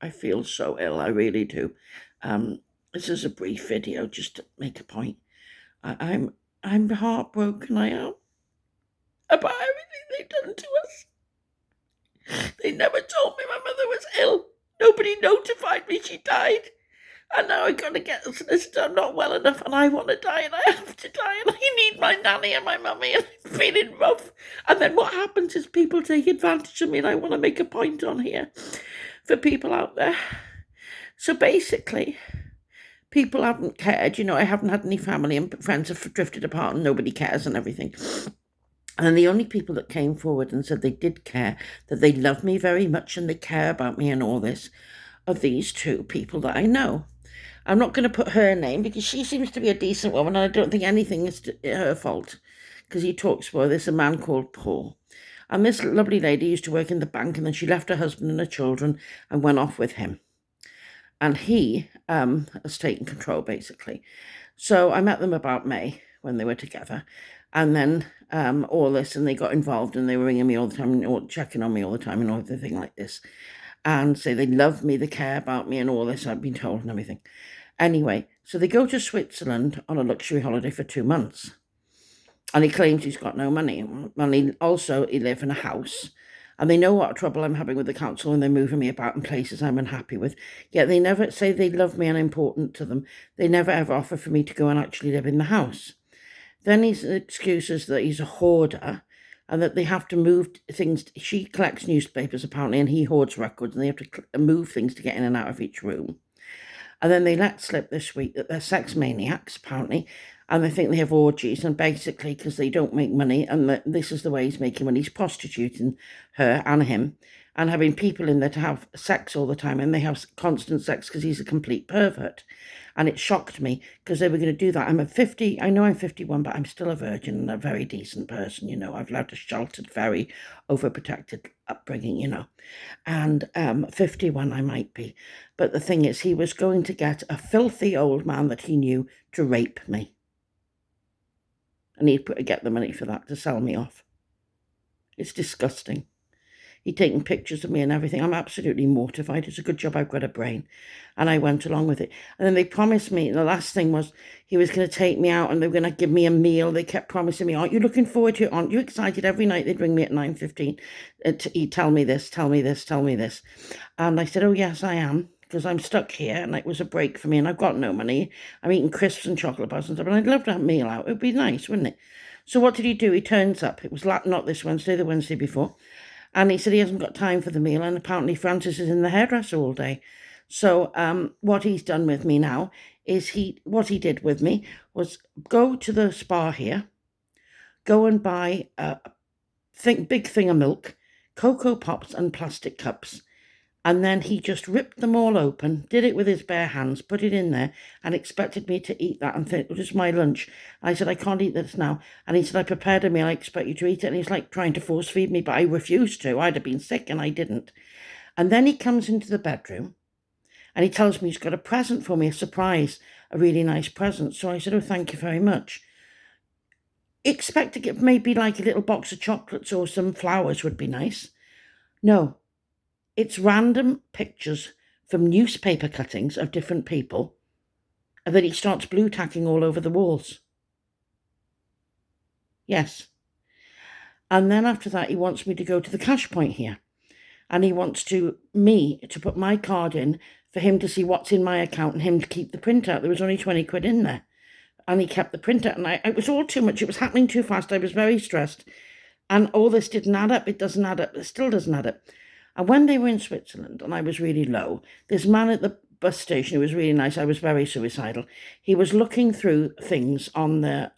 I feel so ill. I really do. This is a brief video just to make a point. I, I'm I'm heartbroken. I am about everything they've done to us. They never told me my mother was ill. Nobody notified me she died. And now I gotta get this done. I'm not well enough, and I want to die, and I have to die, and I need my nanny and my mummy, and I'm feeling rough. And then what happens is people take advantage of me, and I want to make a point on here for people out there. So basically, people haven't cared. I haven't had any family, and friends have drifted apart, and nobody cares and everything. And the only people that came forward and said they did care, that they love me very much and they care about me and all this, are these two people that I know. I'm not going to put her name because she seems to be a decent woman, and I don't think anything is her fault, because he talks about this, a man called Paul. And this lovely lady used to work in the bank, and then she left her husband and her children and went off with him. And he has taken control, basically. So I met them about May when they were together. And then all this, and they got involved, and they were ringing me all the time, and checking on me all the time, and everything like this. And say they love me, they care about me, and all this, I've been told, and everything. Anyway, so they go to Switzerland on a luxury holiday for 2 months. And he claims he's got no money. And he lives in a house. And they know what trouble I'm having with the council, and they're moving me about in places I'm unhappy with. Yet they never say they love me and I'm important to them. They never ever offer for me to go and actually live in the house. Then his excuses that he's a hoarder, and that they have to move things. She collects newspapers, apparently, and he hoards records, and they have to move things to get in and out of each room. And then they let slip this week that they're sex maniacs, apparently, and they think they have orgies, and basically, because they don't make money, and this is the way he's making money, he's prostituting her and him, and having people in there to have sex all the time, and they have constant sex because he's a complete pervert. And it shocked me because they were going to do that. I know I'm 51, but I'm still a virgin and a very decent person, I've led a sheltered, very overprotected upbringing, and 51 I might be. But the thing is, he was going to get a filthy old man that he knew to rape me. And he'd get the money for that to sell me off. It's disgusting. He'd taken pictures of me and everything. I'm absolutely mortified. It's a good job I've got a brain. And I went along with it. And then they promised me, the last thing was, he was going to take me out and they were going to give me a meal. They kept promising me, aren't you looking forward to it? Aren't you excited? Every night they'd ring me at 9:15. He'd tell me this, tell me this, tell me this. And I said, oh, yes, I am, because I'm stuck here. And it was a break for me and I've got no money. I'm eating crisps and chocolate bars and stuff. And I'd love to have a meal out. It would be nice, wouldn't it? So what did he do? He turns up. It was not this Wednesday, the Wednesday before. And he said he hasn't got time for the meal, and apparently Francis is in the hairdresser all day. So what he's done with me now is what he did with me was go to the spa here, go and buy a big thing of milk, Cocoa Pops and plastic cups. And then he just ripped them all open, did it with his bare hands, put it in there, and expected me to eat that and think, it was my lunch. I said, I can't eat this now. And he said, I prepared a meal, I expect you to eat it. And he's like trying to force feed me, but I refused to. I'd have been sick and I didn't. And then he comes into the bedroom and he tells me he's got a present for me, a surprise, a really nice present. So I said, oh, thank you very much. Expect to get maybe like a little box of chocolates or some flowers would be nice. No. It's random pictures from newspaper cuttings of different people that he starts blue tacking all over the walls. Yes. And then after that, he wants me to go to the cash point here. And he wants me to put my card in for him to see what's in my account and him to keep the printout. There was only 20 quid in there. And he kept the printout. And it was all too much. It was happening too fast. I was very stressed. And all this didn't add up. It doesn't add up. It still doesn't add up. And when they were in Switzerland and I was really low, this man at the bus station, who was really nice, I was very suicidal, he was looking through things on the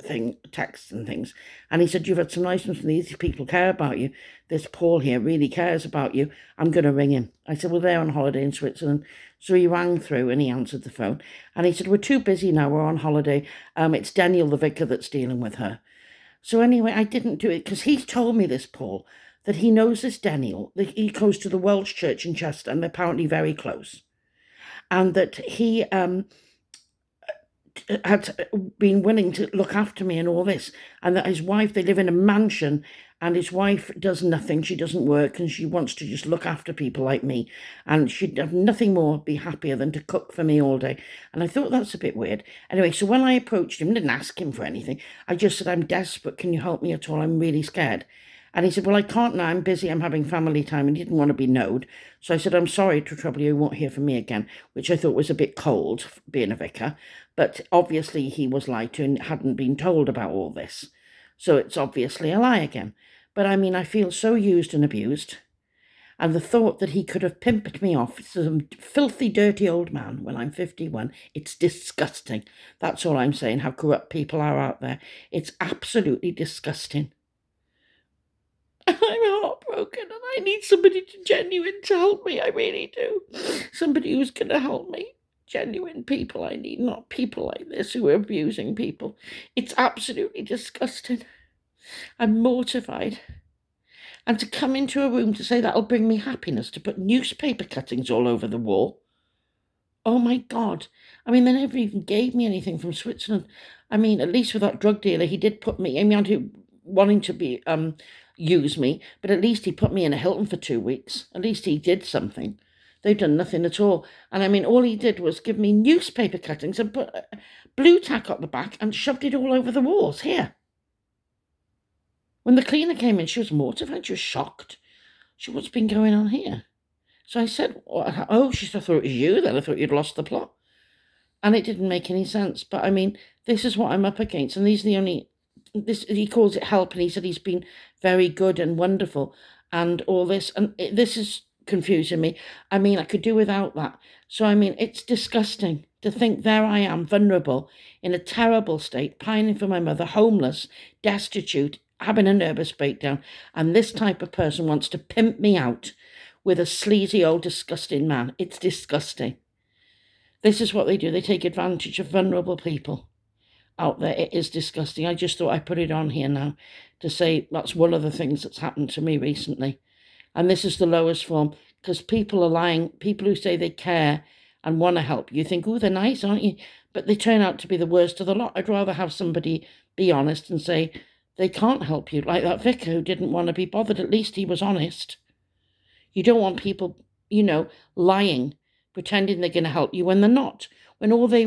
texts and things, and he said, you've had some nice ones from these people care about you. This Paul here really cares about you. I'm going to ring him. I said, well, they're on holiday in Switzerland. So he rang through and he answered the phone. And he said, we're too busy now, we're on holiday. It's Daniel, the vicar, that's dealing with her. So anyway, I didn't do it because he's told me this, Paul, that he knows this Daniel, that he goes to the Welsh church in Chester, and they're apparently very close. And that he had been willing to look after me and all this, and that his wife, they live in a mansion, and his wife does nothing. She doesn't work, and she wants to just look after people like me, and she'd have nothing more be happier than to cook for me all day. And I thought that's a bit weird. Anyway, so when I approached him, didn't ask him for anything, I just said, I'm desperate, can you help me at all? I'm really scared. And he said, well, I can't now, I'm busy, I'm having family time, and he didn't want to be knowed. So I said, I'm sorry to trouble you, you won't hear from me again, which I thought was a bit cold, being a vicar. But obviously he was lied to and hadn't been told about all this. So it's obviously a lie again. But I mean, I feel so used and abused. And the thought that he could have pimped me off to some filthy, dirty old man when I'm 51, it's disgusting. That's all I'm saying, how corrupt people are out there. It's absolutely disgusting. I'm heartbroken and I need somebody genuine to help me. I really do. Somebody who's going to help me. Genuine people I need, not people like this who are abusing people. It's absolutely disgusting. I'm mortified. And to come into a room to say that'll bring me happiness, to put newspaper cuttings all over the wall. Oh my God. I mean, they never even gave me anything from Switzerland. I mean, at least with that drug dealer, he did put me, I mean, wanting to be use me, but at least he put me in a Hilton for 2 weeks. At least he did something. They've done nothing at all. And I mean, all he did was give me newspaper cuttings and put blue tack on the back and shoved it all over the walls here. When the cleaner came in, she was mortified. She was shocked. She said, what's been going on here? So I said, oh, she said, I thought it was you then. I thought you'd lost the plot. And it didn't make any sense. But I mean, this is what I'm up against. And these are the only, he calls it help. And he said he's been very good and wonderful and all this. And this is confusing me. I mean, I could do without that. So, I mean, it's disgusting to think there I am, vulnerable, in a terrible state, pining for my mother, homeless, destitute, having a nervous breakdown. And this type of person wants to pimp me out with a sleazy old disgusting man. It's disgusting. This is what they do. They take advantage of vulnerable people out there. It is disgusting. I just thought I'd put it on here now to say that's one of the things that's happened to me recently. And this is the lowest form, because people are lying. People who say they care and want to help. You think, oh, they're nice, aren't you? But they turn out to be the worst of the lot. I'd rather have somebody be honest and say they can't help you, like that vicar who didn't want to be bothered. At least he was honest. You don't want people, lying, pretending they're going to help you when they're not, when all they